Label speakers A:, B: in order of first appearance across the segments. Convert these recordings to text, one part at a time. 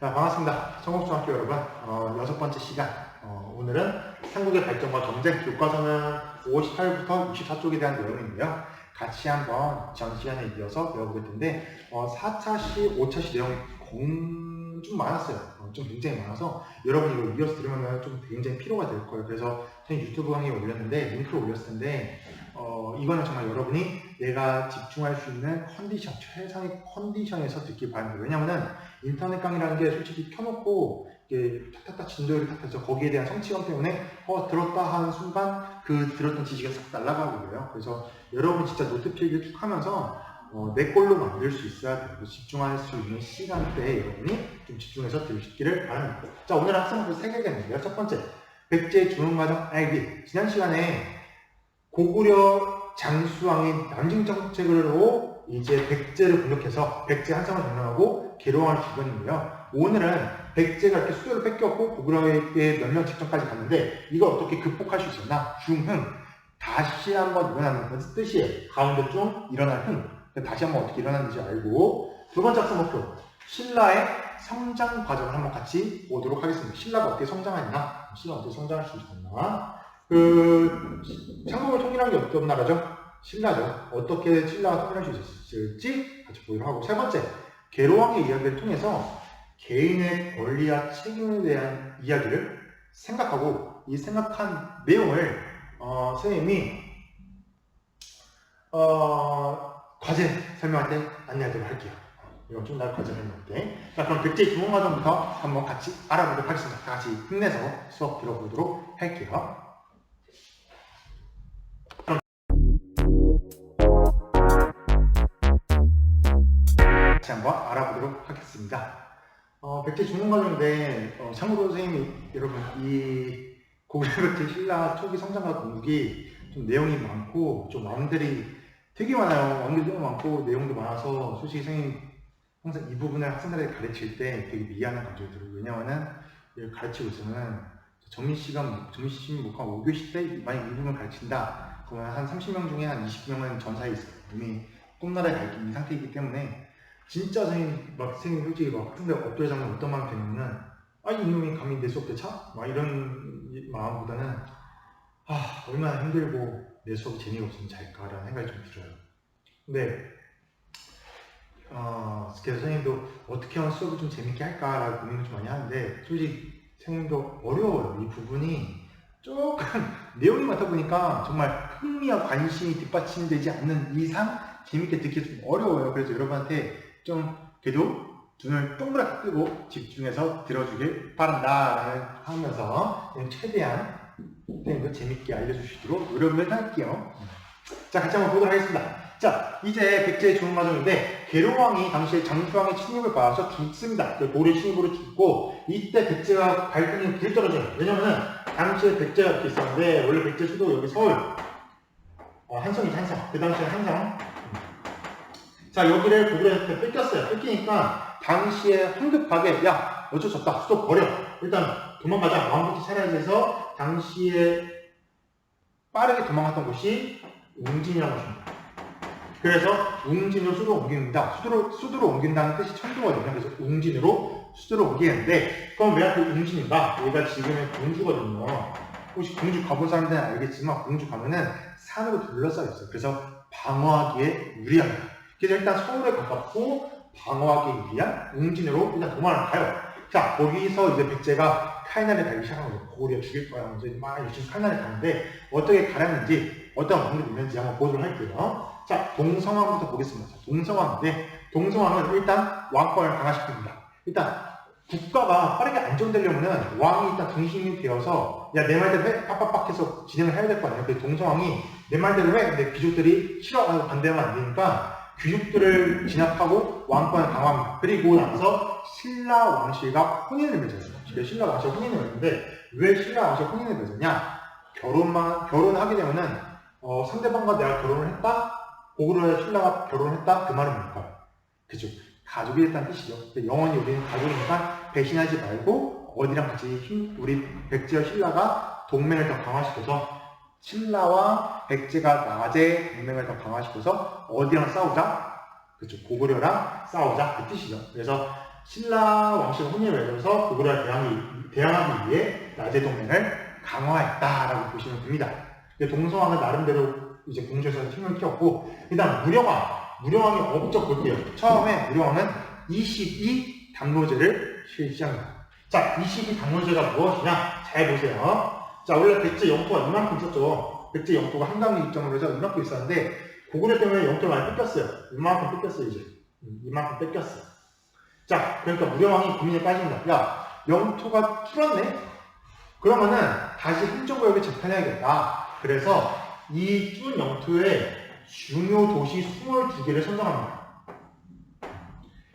A: 자, 반갑습니다. 청국중학교 여러분. 여섯 번째 시간. 오늘은 삼국의 발전과 경쟁, 교과서는 58부터 64쪽에 대한 내용인데요. 같이 한번 전 시간에 이어서 배워볼 텐데, 4차시, 5차시 내용이 좀 많았어요. 좀 굉장히 많아서 여러분이 이거 이어서 들으면 좀 굉장히 피로가 될 거예요. 그래서 저희 유튜브 강의에 올렸는데, 링크를 올렸을 텐데, 이거는 정말 여러분이 내가 집중할 수 있는 컨디션, 최상의 컨디션에서 듣기 바랍니다. 왜냐면은 인터넷 강의라는 게 솔직히 켜놓고 이게 탁탁탁 진도율이 탁 타죠. 거기에 대한 성취감 때문에 들었다 하는 순간 그 들었던 지식이 싹 날아가고 그래요. 그래서 여러분 진짜 노트 필기를 쭉 하면서 내 걸로 만들 수 있어야 돼요. 집중할 수 있는 시간대에 여러분이 좀 집중해서 들으시기를 바랍니다. 자, 오늘 학생부 3개가 있는데요. 첫 번째, 백제 중흥과정 알기. 지난 시간에 고구려 장수왕인 남징정책으로 이제 백제를 공격해서 백제 한성을 점령하고 계룡을 죽였는데요. 오늘은 백제가 이렇게 수도를 뺏겼고 고구려에게 몇 년 직전까지 갔는데 이걸 어떻게 극복할 수 있었나? 중흥. 다시 한번 일어나는 것은 뜻이에요. 가운데 좀 일어난 흥. 다시 한번 어떻게 일어났는지 알고 두 번째 학습 목표. 신라의 성장 과정을 한번 같이 보도록 하겠습니다. 신라가 어떻게 성장했나? 신라가 어떻게 성장할 수 있었나? 삼국을 통일한 게 어떤 나라죠? 신라죠. 어떻게 신라가 통일할 수 있었을지 같이 보도록 하고 세 번째, 계로왕의 이야기를 통해서 개인의 권리와 책임에 대한 이야기를 생각하고 이 생각한 내용을 선생님이 과제 설명할 때 안내하도록 할게요. 이건 좀 더 과제 설명할 때. 자, 그럼 백제 중흥과정부터 한번 같이 알아보도록 하겠습니다. 다 같이 힘내서 수업 들어보도록 할게요. 같이 한번 알아보도록 하겠습니다. 백제 중흥과정인데 참고로 선생님이 여러분 이 고구려 백제 신라 초기 성장과 건국이 좀 내용이 많고 좀 왕들이 되게 많아요. 왕들이 너무 많고 내용도 많아서 솔직히 선생님 항상 이 부분을 학생들에게 가르칠 때 되게 미안한 감정이 들어요. 왜냐면은 가르치고 있으면 정민씨 목한 5교시 때 만약 이 부분을 가르친다 그러면 한 30명 중에 한 20명은 전사에 있어요. 이미 꿈나라에 가 있는 상태이기 때문에 진짜 선생님 솔직히 학생들 엎드려 잡는 어떤 마음이 드냐면은 이놈이 감히 내 수업 때 차? 이런 마음보다는 얼마나 힘들고 내 수업이 재미가 없으면 잘까라는 생각이 좀 들어요. 근데 그래서 선생님도 어떻게 하면 수업을 좀 재밌게 할까라고 고민을 좀 많이 하는데 솔직히 선생님도 어려워요. 이 부분이 조금 내용이 많다 보니까 정말 흥미와 관심이 뒷받침되지 않는 이상 재밌게 듣기 좀 어려워요. 그래서 여러분한테 좀 그래도 눈을 동그랗게 뜨고 집중해서 들어주길 바란다 하면서 최대한 선생님도 재밌게 알려주시도록 노력을 할게요. 자, 같이 한번 보도록 하겠습니다. 자, 이제 백제의 중흥과정인데 계룡왕이 당시에 장수왕의 침입을 받아서 죽습니다. 고려 침입으로 죽고 이때 백제가 발등에 불이 떨어져요. 왜냐면은 당시에 백제가 이렇게 있었는데 원래 백제 수도 여기 서울 한성이죠. 한성. 그 당시에 한성. 자, 여기를 고구려한테 뺏겼어요. 뺏기니까 당시에 황급하게 어쩔 수 없다. 수도 버려. 일단 도망가자. 왕부터 차려야 해서 당시에 빠르게 도망갔던 곳이 웅진이라는 곳입니다. 그래서 웅진으로 수도를 옮깁니다. 수도로 옮긴다는 뜻이 천도거든요. 그래서 웅진으로 수도를 옮기는데 그럼 왜 하필 웅진인가? 얘가 지금의 공주거든요. 혹시 공주 가본 사람들은 알겠지만 공주 가면은 산으로 둘러싸여 있어요. 그래서 방어하기에 유리합니다. 그래서 일단 서울에 가깝고 방어하기에 유리한 웅진으로 일단 도망을 가요. 자, 거기서 이제 백제가 칼날을 달기 시작한 거죠. 고구려 죽일 거야. 이제 막 열심히 칼날을 가는데 어떻게 가렸는지 어떤 왕들이 있는지 한번 보도록 할게요. 자, 동성왕부터 보겠습니다. 자, 동성왕인데 동성왕은 일단 왕권을 강화시킵니다. 일단 국가가 빠르게 안정되려면은 왕이 일단 중심이 되어서 내 말대로 해 빡빡빡 해서 진행을 해야 될 거 아니에요. 그래서 동성왕이 내 말대로 해 근데 귀족들이 싫어하고 반대하면 안 되니까 귀족들을 진압하고 왕권을 강화합니다. 그리고 나서 신라 왕실과 혼인을 맺어요. 신라 왕실 혼인을 맺는데 왜 신라 왕실 혼인을 맺었냐? 결혼하게 되면은 상대방과 내가 결혼을 했다? 고구려의 신라가 결혼을 했다? 그 말은 뭘까요? 그죠? 가족이 됐다는 뜻이죠. 영원히 우리는 가족이니까 배신하지 말고 어디랑 같이 우리 백제와 신라가 동맹을 더 강화시켜서 신라와 백제가 낮에 동맹을 더 강화시켜서 어디랑 싸우자? 그쵸, 고구려랑 싸우자 그 뜻이죠. 그래서 신라 왕실과 혼인을 맺어서 고구려와 대항하기 위해 나제 동맹을 강화했다라고 보시면 됩니다. 동서왕은 나름대로 이제 공주에서 힘을 키웠고, 일단 무령왕이 어부쩍 볼게요. 처음에 무령왕은 22 당로제를 실시합니다. 자, 22 당로제가 무엇이냐? 잘 보세요. 자, 원래 백제 영토가 이만큼 있었죠. 백제 영토가 한강 입장으로 해서 이만큼 있었는데, 고구려 때문에 영토를 많이 뺏겼어요. 이만큼 뺏겼어요, 이제. 이만큼 뺏겼어요. 자, 그러니까 무령왕이 고민에 빠집니다. 야, 영토가 줄었네? 그러면은 다시 행정구역을 재편해야겠다. 그래서 이 준 영토에 중요 도시 22개를 선정합니다.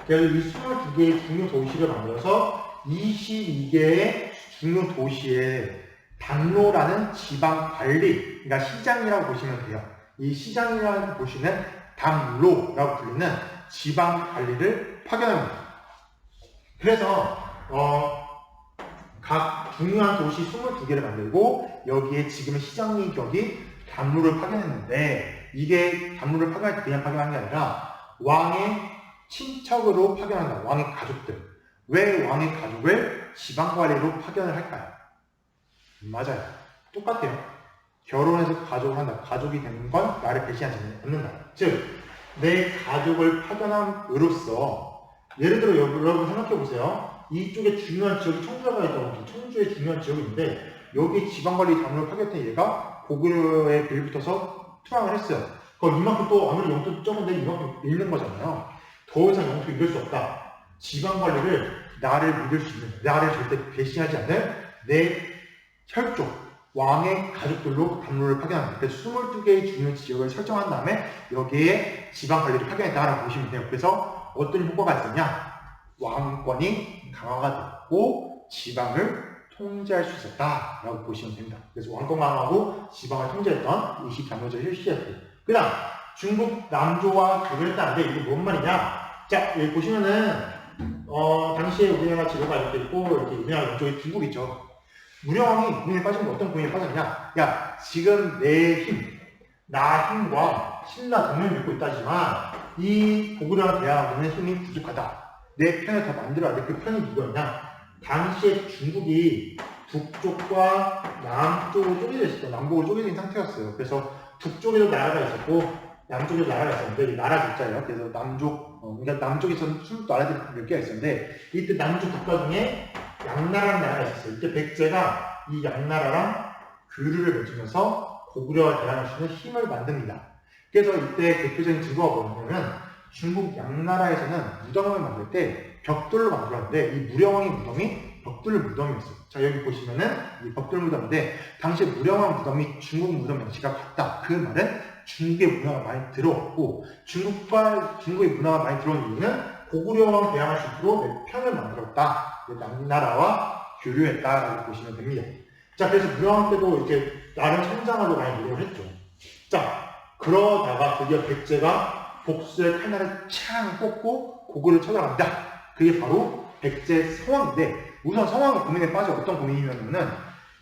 A: 그래서 이 22개의 중요 도시를 만들어서 22개의 중요 도시에 당로라는 지방 관리, 그러니까 시장이라고 보시면 돼요. 이 시장이라고 보시는 당로라고 불리는 지방 관리를 파견합니다. 그래서 각 중요한 도시 22개를 만들고 여기에 지금의 시장이 격이 담루를 파견했는데, 이게 담루를 파견할 때 그냥 파견한 게 아니라 왕의 친척으로 파견한다. 왕의 가족들. 왜 왕의 가족을 지방관리로 파견을 할까요? 맞아요. 똑같아요. 결혼해서 가족을 한다. 가족이 되는 건 나를 배신하지 않는다. 즉, 내 가족을 파견함으로써, 예를 들어 여러분 생각해보세요. 이쪽에 중요한 지역이 청주가 있다고. 청주에 중요한 지역이 있는데 여기 지방관리 담로를 파견했던 얘가 고구려에 빌붙어서 투항을 했어요. 그럼 이만큼 또 아무리 영토 적은데 이만큼 잃는 거잖아요. 더 이상 영토 잃을 수 없다. 지방관리를 나를 믿을 수 있는, 나를 절대 배신하지 않는 내 혈족, 왕의 가족들로 담로를 파견합니다. 그래서 22개의 중요 지역을 설정한 다음에 여기에 지방관리를 파견했다라고 보시면 돼요. 그래서 어떤 효과가 있었냐? 왕권이 강화가 됐고 지방을 통제할 수 있었다라고 보시면 됩니다. 그래서 왕권 강화하고 지방을 통제했던 20당로제를 실시했고요. 그 다음 중국 남조와 교류를 했다는데 이게 뭔 말이냐? 자, 여기 보시면은 당시에 우리나라 지도가 이렇게 있고 이렇게 우리나라 이쪽에 중국이죠. 무령왕이 고민에 빠진 건 어떤 고민에 빠졌냐? 야, 지금 내 힘, 나 힘과 신라 동맹을 믿고 있다지만 이 고구려와 대항하는 힘이 부족하다. 내 편을 더 만들어야 돼. 그 편이 누구였냐? 당시에 중국이 북쪽과 남쪽으로 쪼개져 있었고, 남북으로 쪼개져 있는 상태였어요. 그래서 북쪽에도 나라가 있었고, 남쪽에도 나라가 있었는데, 이 나라 글자예요. 그래서 그러니까 남쪽에서는 20나라들이 몇 개가 있었는데, 이때 남쪽 국가 중에 양나라라는 나라가 있었어요. 이때 백제가 이 양나라랑 교류를 맺으면서 고구려와 대항할 수 있는 힘을 만듭니다. 그래서 이때 대표적인 증거가 뭐냐면, 중국 양나라에서는 무덤을 만들 때 벽돌로 만들었는데 이 무령왕의 무덤이 벽돌 무덤이었어요. 자, 여기 보시면은 이 벽돌 무덤인데 당시에 무령왕 무덤이 중국 무덤 양식과 같다. 그 말은 중국의 문화가 많이 들어왔고 중국의 문화가 많이 들어온 이유는 고구려왕 대항할 수 있도록 내 편을 만들었다. 양나라와 교류했다라고 보시면 됩니다. 자, 그래서 무령왕 때도 이렇게 나름 성장하려고 많이 노력을 했죠. 자, 그러다가 드디어 백제가 복수의 칼날을 창 꽂고 고구려를 쳐들어갑니다. 그게 바로 백제 성왕인데, 우선 성왕의 고민에 빠져. 어떤 고민이냐면은,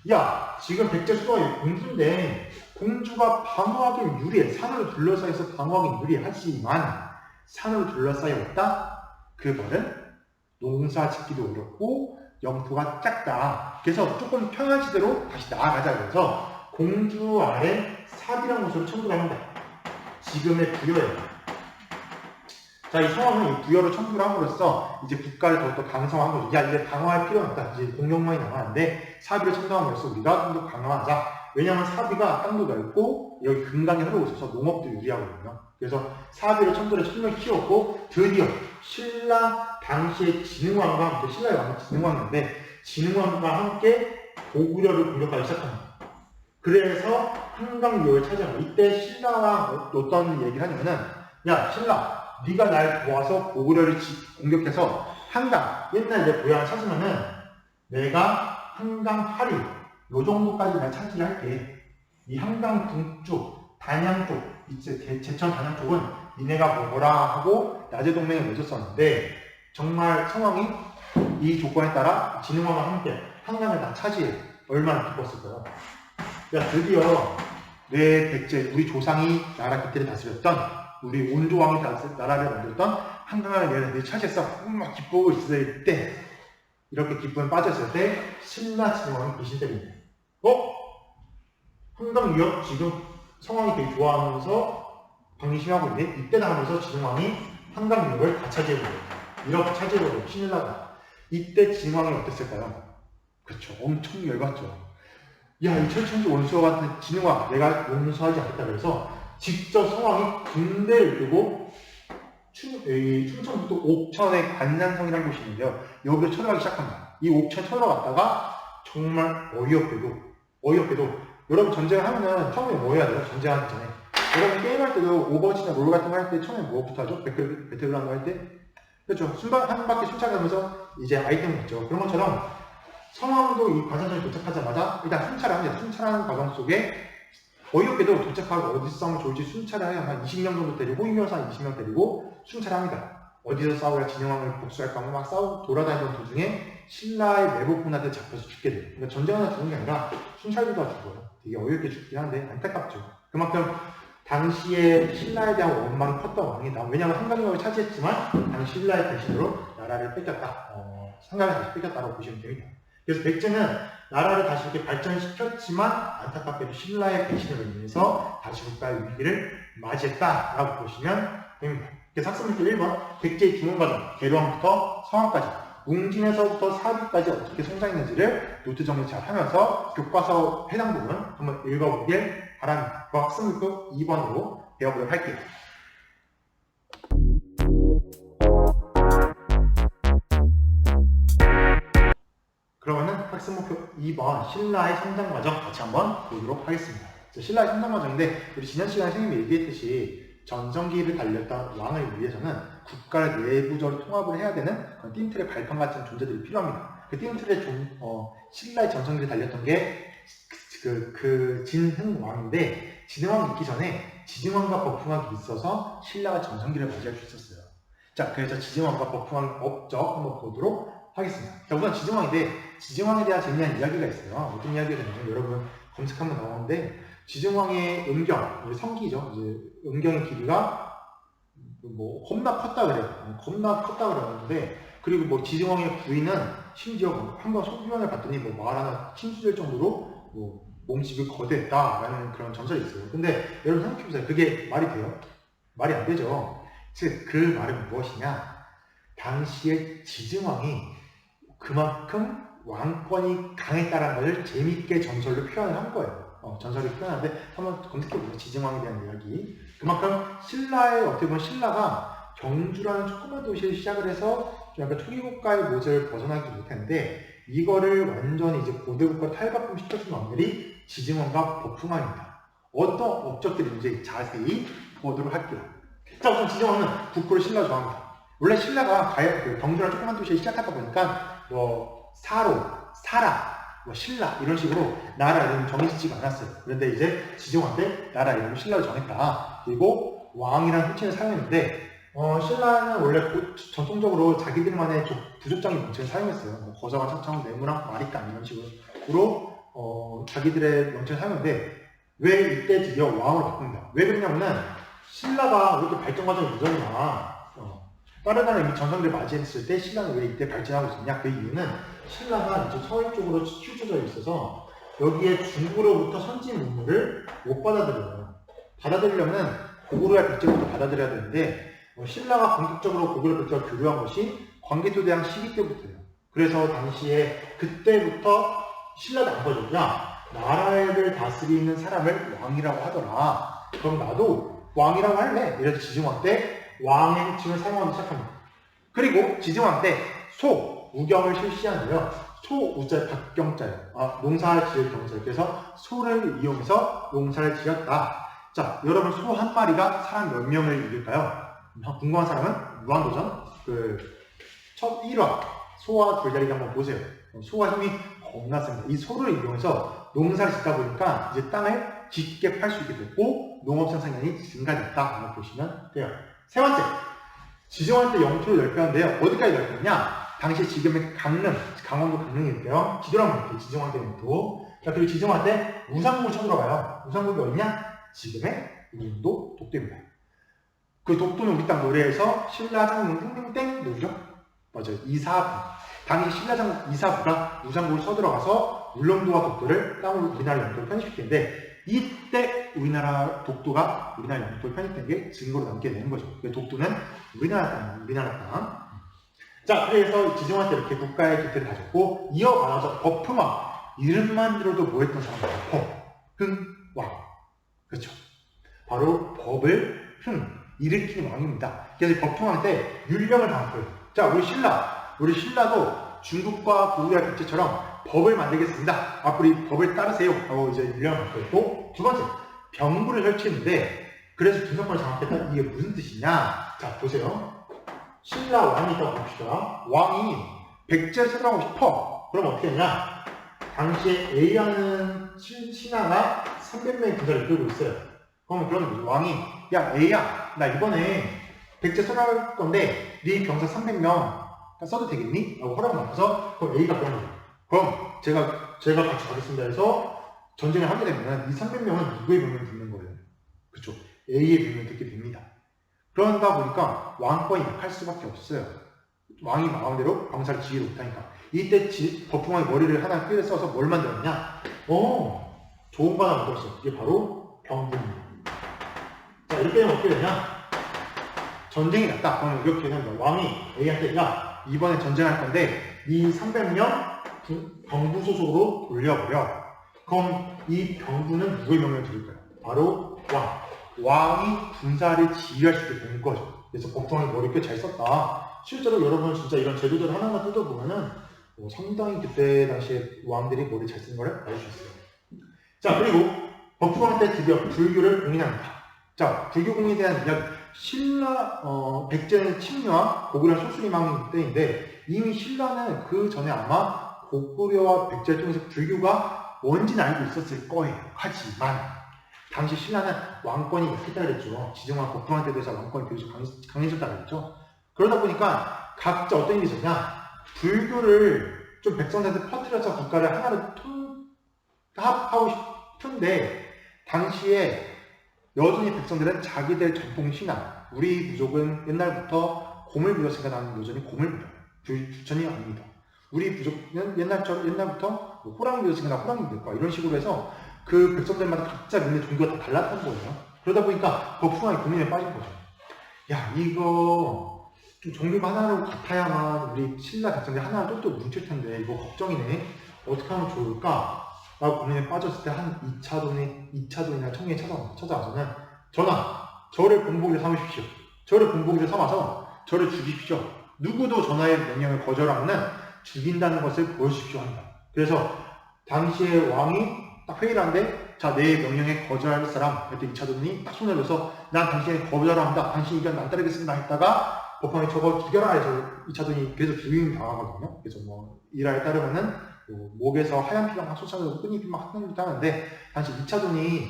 A: 야, 지금 백제 수도가 공주인데 공주가 방어하기는 유리해. 산으로 둘러싸여서 방어하기는 유리해. 하지만 산으로 둘러싸여있다? 그 말은 농사 짓기도 어렵고 영토가 작다. 그래서 조금 편한 시대로 다시 나아가자. 그래서 공주 아래 삽이라는 곳으로 청구를 합니다. 지금의 부여예요. 자, 이 성왕은 이 부여로 청구를 함으로써 이제 국가를 더욱더 강성한 거죠. 야, 이제 강화할 필요는 없다. 이제 공격만이 남았는데 사비를 청구함으로써 우리가 좀 더 강화하자. 왜냐하면 사비가 땅도 넓고 여기 금강이 흐르고 있어서 농업도 유리하거든요. 그래서 사비를 청구를 힘을 키웠고 드디어 신라 당시의 진흥왕과 함께, 신라의 왕은 진흥왕인데 진흥왕과 함께 고구려를 공격하기 시작합니다. 그래서 한강유역을 차지하고, 이때 신라와 어떤 얘기를 하냐면은, 야, 신라, 네가 날 도와서 고구려를 공격해서 한강, 옛날 내 고향을 찾으면은 내가 한강 하류, 요 정도까지 날 차지를 할게. 이 한강 동쪽, 단양 쪽, 이제 제천 단양 쪽은 니네가 뭐라 하고 나제 동맹을 맺었었는데, 정말 성왕이 이 조건에 따라 진흥왕과 함께 한강을 다 차지해. 얼마나 기뻤을까요? 야, 드디어 내 백제, 우리 조상이 나라 깃대를 다스렸던, 우리 온조왕이 나라를 만들었던 한강을 내가 차지했어. 막 기쁘고 있을 때, 이렇게 기쁨에 빠졌을 때 신라 진흥왕이 귀신 때립니다. 한강 위협 지금 상황이 되게 좋아하면서 방심하고 있는데 이때 나오면서 진흥왕이 한강 위협을 다 차지해버려요. 이렇게 차지해버려요. 신라가. 이때 진흥왕이 어땠을까요? 그렇죠. 엄청 열받죠. 야, 이 철천지 원수와 같은 진흥왕, 내가 용서하지 않겠다 그래서 직접 성왕이 군대를 두고 충청북도 옥천의 관산성이라는 곳이 있는데요. 여기로 쳐들어가기 시작합니다. 이 옥천 쳐들어갔다가 정말 어이없게도 여러분 전쟁을 하면은 처음에 뭐 해야 돼요? 전쟁하기 전에. 여러분 게임할 때도 오버워치나 롤 같은 거 할 때 처음에 뭐부터 하죠? 배틀그라운드 할 때? 그렇죠. 한 바퀴 순찰하면서 이제 아이템을 먹죠. 그런 것처럼 성왕도 이 관산성에 도착하자마자 일단 순찰을 합니다. 순찰하는 과정 속에 어이없게도 도착하고 어디서 싸우면 좋을지 순찰을 해야 한 20명 정도 데리고 호위명사 한 20명 데리고 순찰을 합니다. 어디서 싸워야 진흥왕을 복수할까 막 싸우고 돌아다니던 도중에 신라의 매복군한테 잡혀서 죽게 돼요. 그러니까 전쟁하다 죽은 게 아니라 순찰부가 죽어요. 되게 어이없게 죽긴 한데 안타깝죠. 그만큼 당시에 신라에 대한 원망이 컸던 왕이다. 왜냐하면 한강역을 차지했지만 당시 신라의 대신으로 나라를 뺏겼다. 상강을 다시 뺏겼다고 보시면 됩니다. 그래서 백제는 나라를 다시 이렇게 발전시켰지만 안타깝게도 신라의 배신으로 인해서 다시 국가의 위기를 맞이했다라고 보시면 됩니다. 그래서 학습문제 1번 백제의 중흥과정, 개로왕부터 성왕까지 웅진에서부터 사비까지 어떻게 성장했는지를 노트 정리 잘 하면서 교과서 해당 부분 한번 읽어보길 바랍니다. 그 학습문제 2번으로 배워보도록 할게요. 그러면은 학습 목표 2번 신라의 성장 과정 같이 한번 보도록 하겠습니다. 신라의 성장 과정인데 우리 지난 시간에 선생님이 얘기했듯이 전성기를 달렸던 왕을 위해서는 국가를 내부적으로 통합을 해야 되는 그런 띠움틀의 발판 같은 존재들이 필요합니다. 그 띠움틀의 신라의 전성기를 달렸던 게 그 진흥왕인데 진흥왕이 있기 전에 지증왕과 법흥왕이 있어서 신라가 전성기를 맞이할 수 있었어요. 자, 그래서 지증왕과 법흥왕 업적 한번 보도록 하겠습니다. 자, 우선 지증왕인데 지증왕에 대한 재미난 이야기가 있어요. 어떤 이야기가 되냐면 여러분 검색하면 나오는데 지증왕의 음경, 성기죠. 이제 음경의 길이가 뭐 겁나 컸다 그래요. 겁나 컸다 그러는데 그리고 뭐 지증왕의 부인은 심지어 한번 소변을 봤더니 뭐 말 하나 침수될 정도로 뭐 몸집이 거대했다라는 그런 전설이 있어요. 근데 여러분 생각해보세요. 그게 말이 돼요? 말이 안 되죠. 즉 그 말은 무엇이냐? 당시에 지증왕이 그만큼 왕권이 강했다는 것을 재미있게 전설로 표현을 한 거예요. 전설을 표현하는데 한번 검색해보세요. 지증왕에 대한 이야기. 그만큼 신라의 어떻게 보면 신라가 경주라는 조그만 도시를 시작을 해서 좀 약간 초기국가의 모습을 벗어나지 못했는데 이거를 완전히 이제 고대국가로 탈바꿈 시켜준 왕들이 지증왕과 법흥왕입니다. 어떤 업적들인지 자세히 보도록 할게요. 자, 우선 지증왕은 국호를 신라 좋아합니다. 원래 신라가 경주라는 조그만 도시에 시작하다 보니까 뭐 사로, 사라, 뭐 신라 이런 식으로 나라 이름 정해지지가 않았어요. 그런데 이제 지증왕 때 나라 이름을 신라로 정했다. 그리고 왕이라는 호칭을 사용했는데 신라는 원래 전통적으로 자기들만의 부족장의 명칭을 사용했어요. 뭐 거저가, 차청, 내무랑, 마리깐 이런 식으로 자기들의 명칭을 사용했는데 왜 이때 드디어 왕으로 바꿉니다. 왜 그러냐면은 신라가 왜 이렇게 발전 과정이 늦었냐. 다른 나라 이미 전성기를 맞이했을 때 신라는 왜 이때 발전하고 있었냐. 그 이유는 신라가 이제 서울 쪽으로 치우쳐져 있어서 여기에 중국으로부터 선진 문물을 못 받아들여요. 받아들이려면 고구려의 백제부터 받아들여야 되는데 신라가 본격적으로 고구려 백제와 교류한 것이 광개토대왕 시기 때부터예요. 그래서 당시에 그때부터 신라도 안 거죠. 야, 나라를 다스리는 사람을 왕이라고 하더라. 그럼 나도 왕이라고 할래. 이래서 지증왕 때 왕의 호칭을 사용하기 시작합니다. 그리고 지증왕 때 우경을 실시하는데요. 우자 박경자예요. 농사를 지을 경자예요. 그래서 소를 이용해서 농사를 지었다. 자, 여러분 소 한 마리가 사람 몇 명을 이길까요? 궁금한 사람은 무한도전 첫 1화 소와 돌다리기 한번 보세요. 소와 힘이 겁나 셉니다. 이 소를 이용해서 농사를 짓다 보니까 이제 땅을 깊게 팔 수 있게 됐고 농업 생산량이 증가됐다. 한번 보시면 돼요. 세 번째, 지증왕 때 영토를 넓혔는데요. 어디까지 넓혔냐? 당시 지금의 강릉, 강원도 강릉인데요. 지도랑 지증왕 때 영토. 자, 그리고 지증왕 때 우상국을 쳐들어가요. 우상국이 어디냐? 지금의 울릉도 독도입니다. 그 독도는 우리 땅 노래에서 신라장군 땡땡땡 누구죠? 맞아요. 이사부. 당시 신라장군 이사부가 무장국을 서들어가서 울릉도와 독도를 땅으로 우리나라 영토를 편입시키는데 이때 우리나라 독도가 우리나라 영토를 편입된 게 증거로 남게 되는 거죠. 독도는 우리나라 땅, 우리나라 땅. 자, 그래서 지정할 때 이렇게 국가의 기틀을 가졌고 이어받아서 법흥왕. 이름만 들어도 뭐 했던 사람이에요? 법흥왕. 그렇죠. 바로 법을 일으키는 왕입니다. 그래서 법흥왕 때 율령을 담고요. 자, 우리 신라도 중국과 고구려 백제처럼 법을 만들겠습니다. 앞으로 이 법을 따르세요. 하고 이제 율령을 담고있고, 두 번째, 병부를 설치했는데, 그래서 분석권을 장악했다. 이게 무슨 뜻이냐? 자, 보세요. 신라 왕이 있다고 봅시다. 왕이 백제를 세도하고 싶어. 그럼 어떻게 했냐? 당시에 A라는 신하가 300명의 군사를 이끌고 있어요. 그러면 왕이, 야, A야, 나 이번에 백제 세도할 건데, 네 병사 300명 써도 되겠니? 라고 허락을 받아서, 그럼 A가 그런 거예요. 그럼 제가 같이 가겠습니다 해서 전쟁을 하게 되면 이 300명은 누구의 명령을 듣는 거예요? 그쵸? A의 명령을 듣게 됩니다. 그러다 보니까 왕권이 약할 수밖에 없어요. 왕이 마음대로 병사를 지휘를 못하니까. 이때 법흥왕이 머리를 하나 끓여 써서 뭘 만들었냐? 좋은 거 하나 만들었어요. 이게 바로 병부입니다. 자, 이렇게 되면 어떻게 되냐? 전쟁이 났다. 그러면 이렇게 되는 거야. 왕이 A한테, 야, 이번에 전쟁할 건데 이 300명 병부 소속으로 돌려버려. 그럼 이 병부는 누구의 명령을 들을까요? 바로 왕. 왕이 군사를 지휘할 수 있게 된 거죠. 그래서 법흥왕이 머리 꽤 잘 썼다. 실제로 여러분 진짜 이런 제도들 하나만 뜯어보면은 상당히 그때 당시에 왕들이 머리 잘 쓴 거를 알 수 있어요. 자, 그리고 법흥왕 때 드디어 불교를 공인합니다. 자, 불교 공인에 대한 이야기. 백제는 침례와 고구려는 소수림왕인 때인데 이미 신라는 그 전에 아마 고구려와 백제를 통해서 불교가 뭔지는 알고 있었을 거예요. 하지만 당시 신라는 왕권이 약했다 그랬죠. 지정왕 법흥왕 때도 해서 왕권이 비교적 강해졌다 그랬죠. 그러다 보니까 각자 어떤 일이 있었냐? 불교를 좀 백성들한테 퍼뜨려서 국가를 하나로 통합하고 싶은데 당시에 여전히 백성들은 자기들 전통 신앙, 우리 부족은 옛날부터 고물부였으니까 나는 여전히 고물부다. 부처님이 아닙니다. 우리 부족은 옛날부터 호랑이 믿었으니까 나 호랑이 믿을까? 이런 식으로 해서 그 백성들마다 각자 믿는 종교가 다 달랐던 거예요. 그러다 보니까 법흥왕이 고민에 빠진 거죠. 야, 이거 좀 종교가 하나로 같아야만 우리 신라 백성들이 하나로 똘똘 뭉칠 텐데 이거 걱정이네. 어떻게 하면 좋을까? 라고 고민에 빠졌을 때 한 2차돈이나 청년이 찾아와서는 전하, 저를 본보기로 삼으십시오. 저를 본보기로 삼아서 저를 죽이십시오. 누구도 전하의 명령을 거절하면 죽인다는 것을 보여주십시오 합니다. 그래서 당시에 왕이 딱 회의를 하는데 자, 내 명령에 거절할 사람 그때 2차돈이 딱 손을 넣어서 난 당신의 거절합니다. 당신 의견 안 따르겠습니다 했다가 법황이 저거 죽여라 해서 2차돈이 계속 죽임 당하거든요. 그래서 일화에 따르면은 목에서 하얀 피가 막 솟아나고 끈이 막 흩날리는데 당시 2차돈이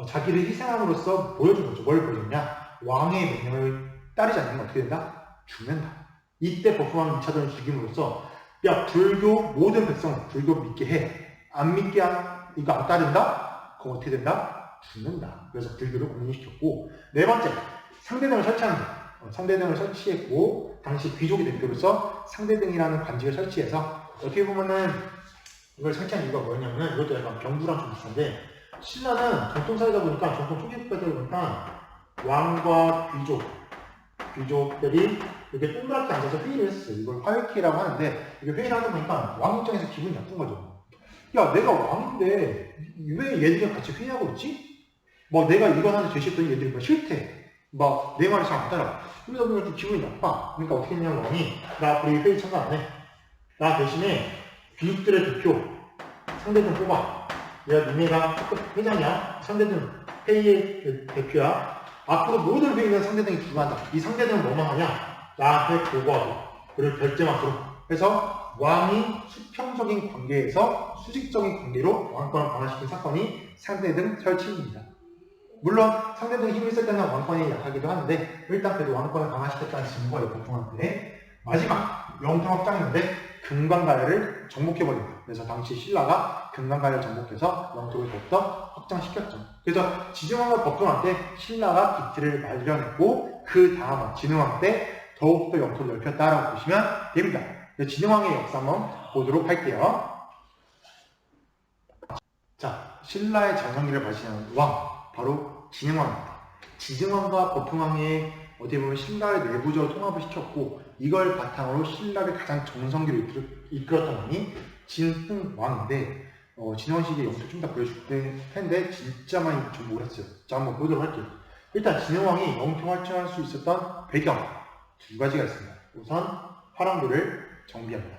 A: 자기를 희생함으로써 보여준 거죠. 뭘 보여줬냐? 왕의 명령을 따르지 않는 건 어떻게 된다? 죽는다. 이때 법흥왕 2차돈을 죽임으로써 야, 불교 모든 백성은 불교 믿게 해. 안 믿게 이거 안 따른다? 그럼 어떻게 된다? 죽는다. 그래서 불교를 공인시켰고, 네 번째, 상대등을 설치합니다. 상대등을 설치했고 당시 귀족이 대표로서 상대등이라는 관직을 설치해서 어떻게 보면은 이걸 설치한 이유가 뭐였냐면 이것도 약간 병부랑 좀 비슷한데 신라는 전통사회다 보니까 전통 초기국가다 보니까 왕과 귀족들이 이렇게 동그랗게 앉아서 회의를 했어요. 이걸 화요회라고 하는데 이게 회의를 하다 보니까 왕 입장에서 기분이 나쁜 거죠. 야, 내가 왕인데 왜 얘들이랑 같이 회의하고 있지? 내가 이거 하나 제시했더니 얘들이 싫대. 내 말을 잘 안 따라. 그러다 보니까 좀 기분이 나빠. 그러니까 어떻게 했냐면 왕이 나 우리 회의 참가 안 해. 나 대신에 귀족들의 대표 상대등 뽑아. 내가 니네가 회장이야. 상대등 회의의 대표야. 앞으로 모든 회의는 상대등이 주관한다. 이 상대등은 뭐만 하냐? 나한테 보고하고 그리고 결제만 들어. 그래서 왕이 수평적인 관계에서 수직적인 관계로 왕권을 강화시킨 사건이 상대등 설치입니다. 물론 상대등이 힘이 있을 때는 왕권이 약하기도 하는데 일단 그래도 왕권을 강화시켰다는 증거예요. 법흥왕 때. 마지막 영토 확장인데 금강가야를 정복해버립니다. 그래서 당시 신라가 금강가야를 정복해서 영토를 더욱더 확장시켰죠. 그래서 지정왕과 법흥왕 때 신라가 기틀을 마련했고 그 다음 진흥왕 때 더욱더 영토를 넓혔다라고 보시면 됩니다. 진흥왕의 역사 한번 보도록 할게요. 자, 신라의 전성기를 바치는 왕, 바로 진흥왕입니다. 진흥왕과 버풍왕이 어떻게 보면 신라를 내부적으로 통합을 시켰고, 이걸 바탕으로 신라를 가장 정성기로 이끌었던 왕이 진흥왕인데, 진흥왕 시기의 영토 좀 더 보여줄 텐데 진짜 많이 좀 몰랐어요. 자, 한번 보도록 할게요. 일단 진흥왕이 영토 활동할 수 있었던 배경 두 가지가 있습니다. 우선 화랑도를 정비합니다.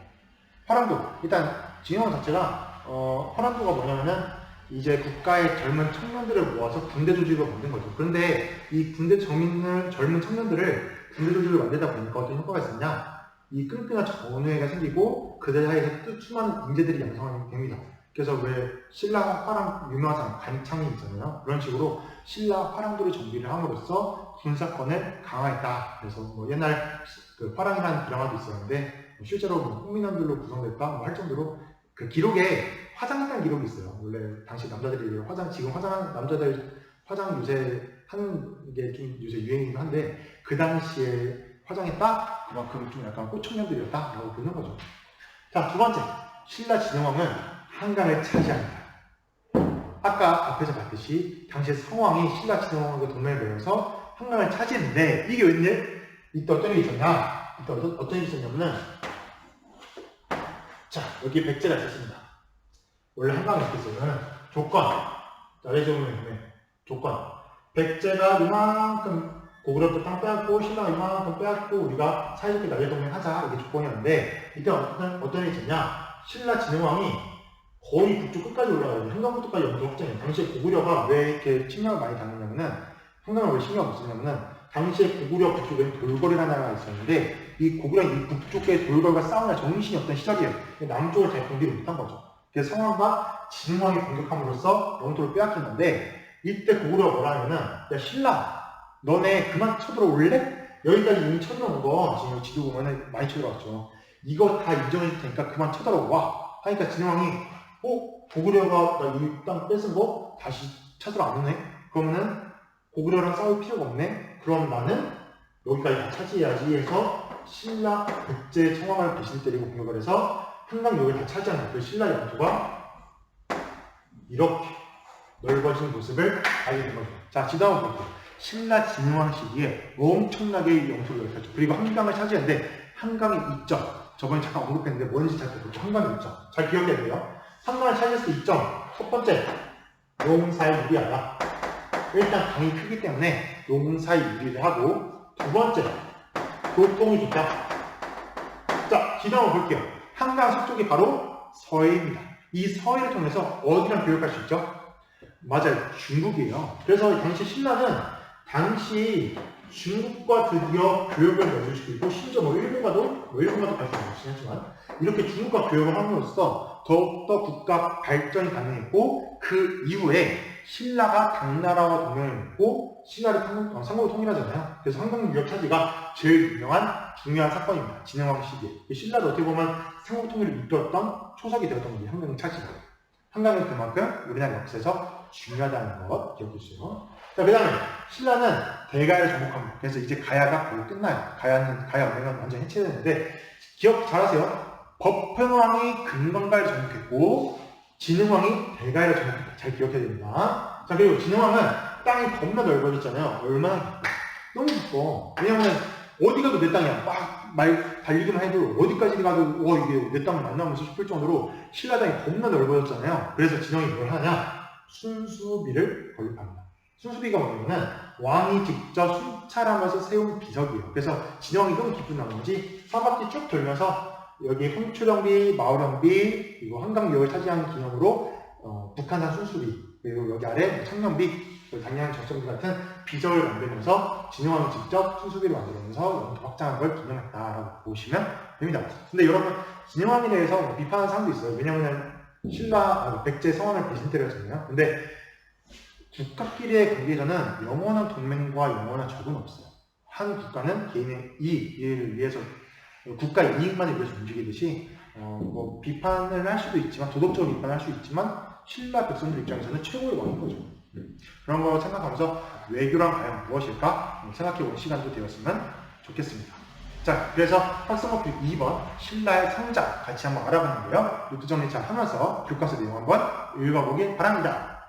A: 화랑도, 일단 진흥왕 자체가 화랑도가 뭐냐면은 이제 국가의 젊은 청년들을 모아서 군대 조직을 만든 거죠. 그런데 이 젊은 청년들을 군대 조직을 만들다 보니까 어떤 효과가 있었냐? 이 끈끈한 전우회가 생기고 그들 사이에서 수많은 인재들이 양성이 됩니다. 그래서 왜 신라 화랑 유명한 관창이 있잖아요. 그런 식으로 신라 화랑도를 정비를 함으로써 군사권을 강화했다. 그래서 뭐 옛날 그 화랑이라는 드라마도 있었는데 실제로 뭐 홍민원들로 구성됐다 할 정도로 그 기록에 화장했다는 기록이 있어요. 원래 당시 남자들이 지금 남자들 화장 요새 하는 게 좀 요새 유행이긴 한데 그 당시에 화장했다? 그만큼 좀 약간 꽃청년들이었다라고 보는 거죠. 자, 두 번째, 신라 진흥왕은 한강을 차지합니다. 아까 앞에서 봤듯이 당시에 성왕이 신라 진흥왕과 동맹을 맺어서 한강을 차지했는데 이게 웬일? 이때 어떤 일이 있었냐? 이때 어떤 일이 있었냐면은 자, 여기 백제가 있었습니다. 원래 한강에 있었으면 조건, 나래종의 조건, 백제가 이만큼 고구려부터 땅 빼앗고 신라가 이만큼 빼앗고 우리가 사이좋게 나래동맹 하자, 이게 조건이었는데 이때 어떤 일이 있었냐? 신라 진흥왕이 거의 북쪽 끝까지 올라가요. 한강부터까지 영토 확장해요. 당시에 고구려가 왜 이렇게 침략을 많이 당했냐면은, 한강을 왜 신경을 못 쓰냐면은 당시에 고구려 북쪽에는 돌궐이라는 나라가 있었는데 이 고구려 이 북쪽의 돌궐과 싸우는 정신이 없던 시절이에요. 남쪽을 잘 공격을 못한 거죠. 그래서 성왕과 진흥왕이 공격함으로써 영토를 빼앗겼는데 이때 고구려가 뭐라 하면은, 야 신라 너네 그만 쳐들어올래? 여기까지 이미 쳐들어온 거 지금 지도 보면은 많이 쳐들어왔죠. 이거 다 인정해 줄 테니까 그만 쳐들어와 하니까 진흥왕이 고구려가 나 이 땅 뺏은 거 다시 찾으러 안 오네? 그러면은 고구려랑 싸울 필요가 없네? 그럼 나는 여기까지 다 차지해야지 해서 신라 백제 청왕을 배신 때리고 공격을 해서 한강 여기를 다 차지한 거예요. 신라 영토가 이렇게 넓어진 모습을 알게 된 거죠. 자, 지도 한번 볼게요. 신라 진흥왕 시기에 엄청나게 영토를 넓혔죠. 그리고 한강을 차지했는데 한강의 이점, 저번에 잠깐 언급했는데 뭔지 잘 모르겠죠. 한강의 이점 잘 기억해야 돼요. 한강을 차지했을 때 이점, 첫 번째 농사에 유리하다. 일단 강이 크기 때문에 농사에 유리를 하고, 두 번째 교통이 좋다. 자, 지도 한번 볼게요. 한강 서쪽이 바로 서해입니다. 이 서해를 통해서 어디랑 교역할 수 있죠? 맞아요, 중국이에요. 그래서 당시 신라는 당시 중국과 드디어 교역을 연결시키고, 심지어 일본과도 갈 수 없긴 하지만 이렇게 중국과 교역을 함으로써 더욱더 국가 발전이 가능했고, 그 이후에 신라가 당나라와 동맹을 맺고 신라를 상국으로 통일하잖아요. 그래서 한강 유역 차지가 제일 유명한 중요한 사건입니다. 진흥왕 시기에 신라도 어떻게 보면 상국 통일을 이끌었던 초석이 되었던 게 한강 차지가. 한강은 그만큼 우리나라 역사에서 중요하다는 것 기억해 주세요. 자, 그 다음에 신라는 대가야를 정복합니다. 그래서 이제 가야가 거의 끝나요. 가야 운명은 완전 해체되는데, 기억 잘하세요. 버풍왕이 금강가를 정복했고 진흥왕이 대가야를 정복했다. 잘 기억해야 됩니다. 자, 그리고 진흥왕은 땅이 겁나 넓어졌잖아요. 얼마나 너무 기뻐. 왜냐면 어디 가도 내 땅이야. 막 달리기만 해도 어디까지 가도 이게 내 땅은 만나면서 싶을 정도로 신라 땅이 겁나 넓어졌잖아요. 그래서 진흥이 뭘 하냐? 순수비를 건립합니다. 순수비가 뭐냐면 왕이 직접 순찰하면서 세운 비석이에요. 그래서 진흥왕이 너무 기쁜 나머지 사바퀴 쭉 돌면서 여기 홍초령비, 마오령비, 그리고 한강역을 차지한 기념으로 북한산 순수비, 그리고 여기 아래 청년비, 당양 적정비 같은 비석을 만들면서 진흥왕이 직접 순수비를 만들면서 영토 확장한 걸 기념했다라고 보시면 됩니다. 근데 여러분, 진흥왕에 대해서 비판하는 사람도 있어요. 왜냐하면 백제 성왕을 배신 때렸잖아요. 근데 국가끼리의 관계에서는 영원한 동맹과 영원한 적은 없어요. 한 국가는 개인의 이익을 위해서, 국가의 이익만을 위해서 움직이듯이 뭐 비판을 할 수도 있지만, 도덕적으로 비판을 할 수 있지만 신라 백성들 입장에서는 최고의 왕인 거죠. 그런 거 생각하면서 외교란 과연 무엇일까 생각해보는 시간도 되었으면 좋겠습니다. 자, 그래서 학습목표 2번 신라의 성장 같이 한번 알아봤는데요. 노트 정리 잘 하면서 교과서 내용 한번 읽어보길 바랍니다.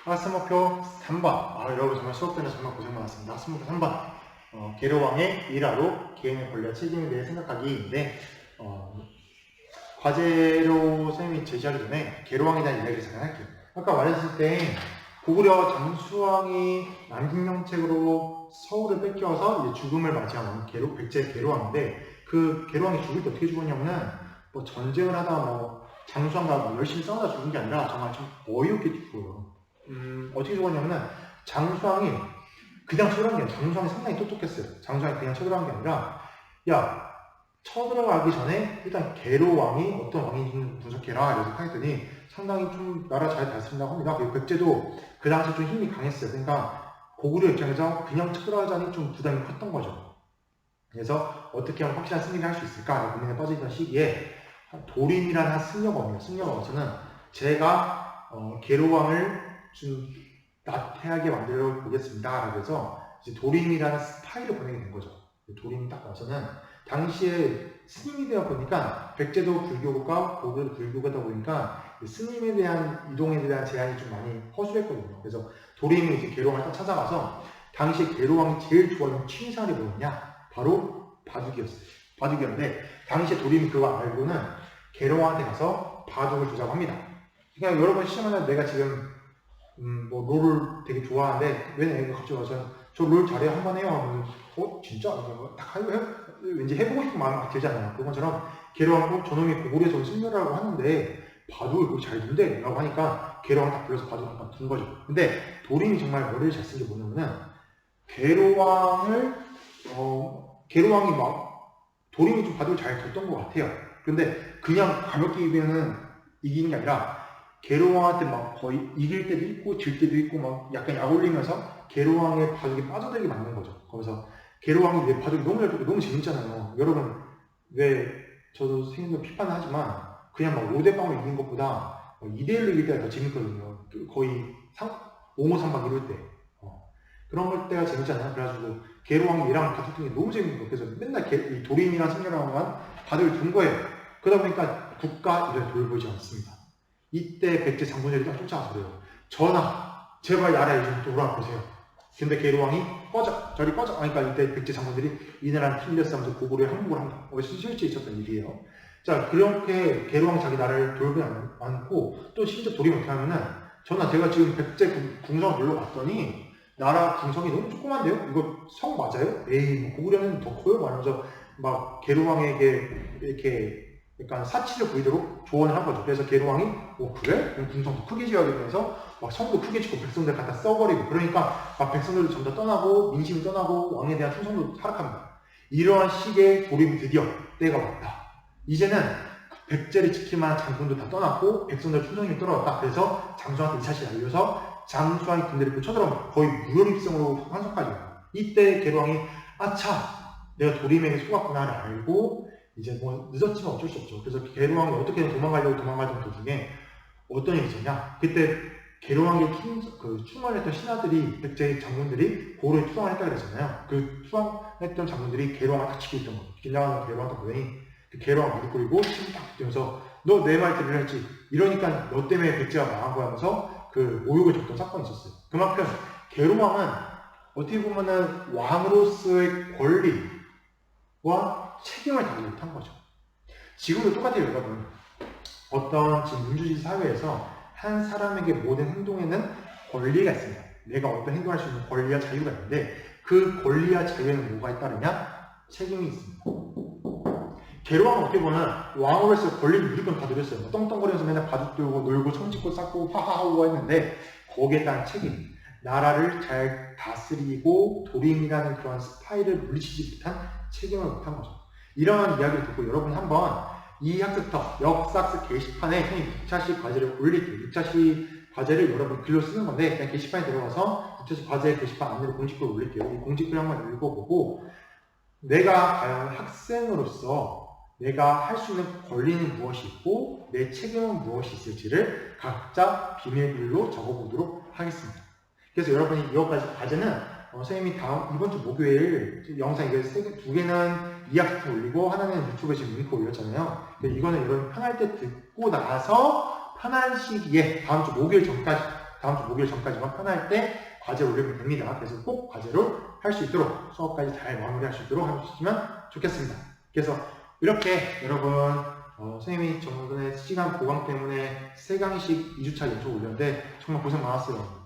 A: 학습목표 3번. 여러분 정말 수업 때는 정말 고생 많았습니다. 학습목표 3번. 계로왕의 일화로 개인의 권리와 책임에 대해 생각하기인데, 과제로 선생님이 제시하기 전에 계로왕에 대한 이야기를 잠깐 할게요. 아까 말했을 때 고구려 장수왕이 남김영책으로 서울을 뺏겨서 이제 죽음을 맞이한 백제 계로왕인데, 그 계로왕이 죽을 때 어떻게 죽었냐면은 뭐 전쟁을 하다 뭐 장수왕과 뭐 열심히 싸우다 죽은 게 아니라 정말 좀 어이없게 죽어요. 어떻게 죽었냐면은 장수왕이 그냥 쳐들어간 게 아니라 장수왕이 상당히 똑똑했어요. 장수왕이 그냥 쳐들어간 게 아니라 야 쳐들어가기 전에 일단 계로왕이 어떤 왕인지 분석해라 이렇게 하더니 상당히 좀 나라 잘 다스린다고 합니다. 그리고 백제도 그 당시 좀 힘이 강했어요. 그러니까 고구려 입장에서 그냥 쳐들어가자니 좀 부담이 컸던 거죠. 그래서 어떻게 하면 확실한 승리를 할 수 있을까 고민에 빠져있던 시기에 도림이라는 한 승려검이에요. 승려검에서는 제가 계로왕을 좀 나태하게 만들어 보겠습니다. 그래서 이제 도림이라는 스파이를 보내게 된 거죠. 도림이 딱 와서는 당시에 스님이 되어 보니까 백제도 불교가 고구려도 불교가다 보니까 스님에 대한 이동에 대한 제한이 좀 많이 허술했거든요. 그래서 도림이 이제 계로왕을 딱 찾아가서 당시에 계로왕이 제일 좋아하는 취미생활이 뭐였냐? 바로 바둑이었어요. 바둑이었는데 당시에 도림이 그거 알고는 계로왕한테 가서 바둑을 두자고 합니다. 그러니까 여러분 시청하면 내가 지금 뭐 롤을 되게 좋아하는데 왜 내가 갑자기 와서 저 롤 잘해요 한번 해요 하면 진짜? 딱 왠지 해보고 싶은 마음이 들잖아요. 그것처럼 계로왕도 저놈이 고구려에서 온 승려라고 하는데 바둑을 그렇게 잘 둔대 라고 하니까 계로왕 딱 불러서 바둑을 한번 둔 거죠. 근데 도림이 정말 머리를 잘 쓴 게 뭐냐면은 계로왕이 막 도림이 좀 바둑을 잘 뒀던 것 같아요. 근데 그냥 가볍게 이기면은 이기는 게 아니라 계로왕한테 막 거의 이길 때도 있고 질 때도 있고 막 약간 약 올리면서 계로왕의 바둑에 빠져들게 만든 거죠. 거기서 계로왕이 왜 바둑이 너무 잘 두고 너무 재밌잖아요. 여러분 왜 저도 선생님도 비판을 하지만 그냥 막 5대 0으로 이긴 것보다 2대 1로 이길 때가 더 재밌거든요. 거의 5모3박 이럴 때 그런 걸 때가 재밌잖아요. 그래가지고 계로왕이 얘랑 바둑 두는 게 너무 재밌는 거예요. 그래서 맨날 이 도림이랑 승려랑만 바둑을 둔 거예요. 그러다 보니까 국가 이를 돌보지 않습니다. 이때 백제 장군들이 딱 쫓아와서 그래요. 전하, 제발 나라에 좀 돌아보세요. 근데 계로왕이 꺼져, 저리 꺼져. 그러니까 이때 백제 장군들이 이 나라는 틀렸어 하면서 고구려에 항복을 합니다. 실제 있었던 일이에요. 자, 그렇게 계로왕이 자기 나라를 돌보지 않고 또 심지어 도림이 어떻게 하면은 전하, 제가 지금 백제 궁성을 놀러 갔더니 나라 궁성이 너무 조그만데요? 이거 성 맞아요? 에이, 고구려는 더 커요? 말하면서 막 계로왕에게 이렇게 약간 사치를 보이도록 조언을 한 거죠. 그래서 계로왕이 그래? 그럼 궁성도 크게 지어야겠면서 막 성도 크게 짓고 백성들 갖다 써버리고 그러니까 막 백성들도 점점 다 떠나고 민심이 떠나고 왕에 대한 충성도 하락합니다. 이러한 시기에 도림이 드디어 때가 왔다. 이제는 백제를 지킬 만한 장군도 다 떠났고 백성들 충성이 떨어졌다. 그래서 장수한테 이 사실을 알려서 장수왕이 군대를 쳐들어옵니다. 거의 무혈입성으로 환성까지 와요. 이때 계로왕이 아차! 내가 도림에게 속았구나를 알고 이제 뭐 늦었지만 어쩔 수 없죠. 그래서 계로왕이 어떻게든 도망가려고 도망가던 도중에 어떤 일이 있었냐? 그때 계로왕에게 충원했던 신하들이 백제의 장군들이 고구려에 투항을 했다 그랬잖아요. 그 투항했던 장군들이 계로왕을 다 치고 있던 거죠. 길나가는 계로왕한테 보더니 계로왕 무릎 꿇이고 침 딱 뛰면서 너 내 말 들으려 했지. 이러니까 너 때문에 백제가 망한 거야 하면서 그 모욕을 줬던 사건이 있었어요. 그만큼 계로왕은 어떻게 보면은 왕으로서의 권리와 책임을 다루지 못한 거죠. 지금도 똑같아요, 여러분. 어떤 지금 민주주의 사회에서 한 사람에게 모든 행동에는 권리가 있습니다. 내가 어떤 행동을 할 수 있는 권리와 자유가 있는데 그 권리와 자유에는 뭐가 있다느냐? 책임이 있습니다. 계로왕은 어떻게 보면 왕으로서 권리를 무조건 다 누렸어요. 떵떵거리면서 맨날 바둑 두고 놀고 청짓고 쌓고 하하하고 했는데 거기에 따른 책임, 나라를 잘 다스리고 도림이라는 그런 스파이를 물리치지 못한 책임을 못한 거죠. 이러한 이야기를 듣고 여러분이 한번 이 학습터 역사학습 게시판에 선생님 6차시 과제를 올릴게요. 6차시 과제를 여러분 글로 쓰는 건데 그냥 게시판에 들어가서 6차시 과제 게시판 안내로 공지글을 올릴게요. 이 공지글 한번 읽어보고 내가 과연 학생으로서 내가 할 수 있는 권리는 무엇이 있고 내 책임은 무엇이 있을지를 각자 비밀글로 적어보도록 하겠습니다. 그래서 여러분이 이것까지 과제는 선생님이 이번 주 목요일 영상 이거 두 개는 이학습 올리고 하나는 유튜브에 지금 링크 올렸잖아요. 근데 이거는 여러분 편할 때 듣고 나서 편한 시기에 다음 주 목요일 전까지만 편할 때 과제 올리면 됩니다. 그래서 꼭 과제로 할 수 있도록 수업까지 잘 마무리할 수 있도록 해주시면 좋겠습니다. 그래서 이렇게 여러분 선생님이 저번에 시간 보강 때문에 3강의씩 2주차 연속 올렸는데 정말 고생 많았어요.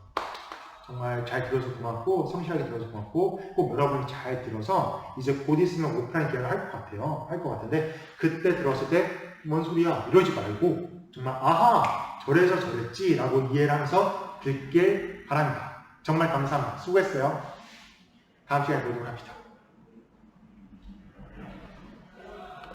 A: 정말 잘 들어서 고맙고 성실하게 들어서 고맙고 꼭 여러분이 잘 들어서 이제 곧 있으면 오프라인 계약을 할 것 같아요. 할 것 같은데 그때 들었을 때 뭔 소리야 이러지 말고 정말 아하 저래서 저랬지 라고 이해를 하면서 듣길 바랍니다. 정말 감사합니다. 수고했어요. 다음 시간에 보도록 합시다.